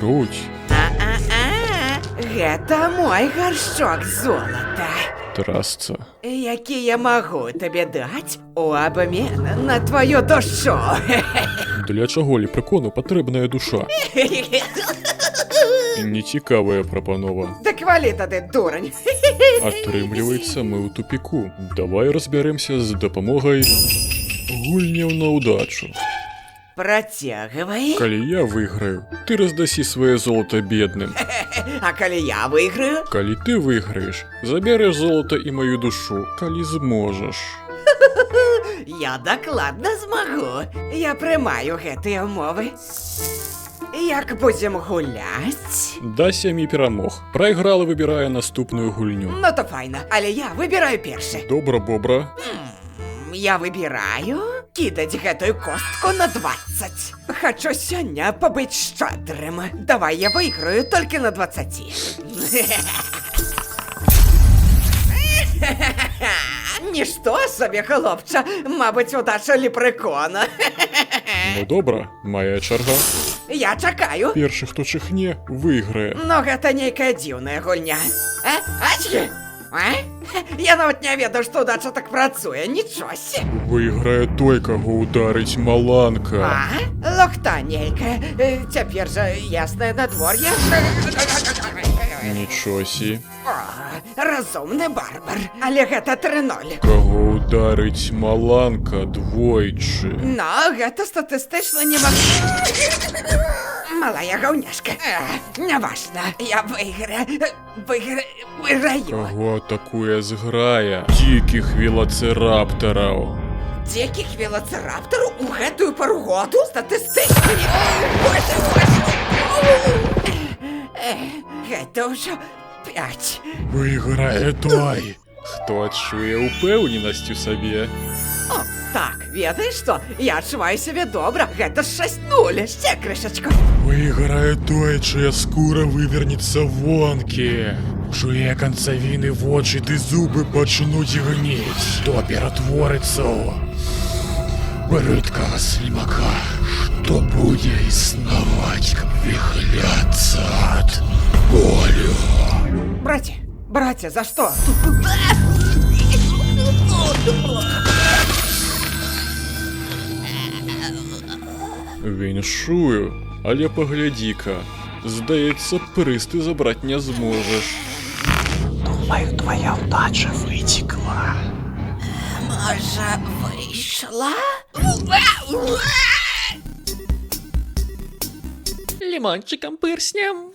Круть. Гэта мой гаршчок золата. Трасца. Які я магу табе даць у абмен на твою душу. Для чаго лепрэкону патрэбная душа? Нецікавая прапанова. Дык валі тады, дурань. Атрымліваецца, мы ў тупіку. Давай разбярэмся з дапамогай гульняў на ўдачу. Працягвай. Калі я выйграю, ты раздасі сваё золата бедным. А калі я выйграю? Калі ты выйграеш, забярэш золата і маю душу, калі зможаш. Я дакладна змагу. Я прымаю гэтыя умовы. Як будзем гуляць? Да 7 перамог. Прайгралы выбірае наступную гульню. Ну то файна, але я выбіраю першы. Добра, бобра. Я выбіраю кідаць гэтую костку на 20. Хачу сёння пабыць шчадрым. Давай я выйграю толькі на 20. Нішто сабе, хлопча, мабыць, удача лепрэкона. Ну добра, моя чарга. Я чакаю. Першы, хто чихне, выйграе. Но гэта нейкая дзіўная гульня. Ачкі! Я нават не ведаю, што удача так працуе, нічосі. Выйграе той, каго ударыць маланка. Лухта нейкая. Цяпер жа яснае надвор'е. Нічосі. Разумны барбар. Але гэта 3-0. Каго ударыць маланка двойчы. Но гэта статыстычна немагчыма. Малая гаўняшка. Няважна. Я выйграю. Каго атакуе зграя дзікіх велацыраптараў. Дзікіх велацыраптараў у гэтую пару году? Статыстычна не... Гэта ўжо 5. Выйграе той, хто адчуе ўпэўненасць у сабе. О, так, ведаеш што? Я адчуваю сябе добра. Гэта 6-0. Ще крышачку. Выйграе той, чыя скура вывернецца вонкі. Чуе канцавіны вочы ды зубы пачнуць гніць. Што ператворыцца ў брыдкага слімака, што будзе існаваць, каб віхляцца ад болю. Браце, за што? Віншую, але паглядзі-ка. Здаецца, прыз ты забраць не зможаш. Думаю, твоя удача вытекла. Можа, выйшла? Лимончиком пырснем.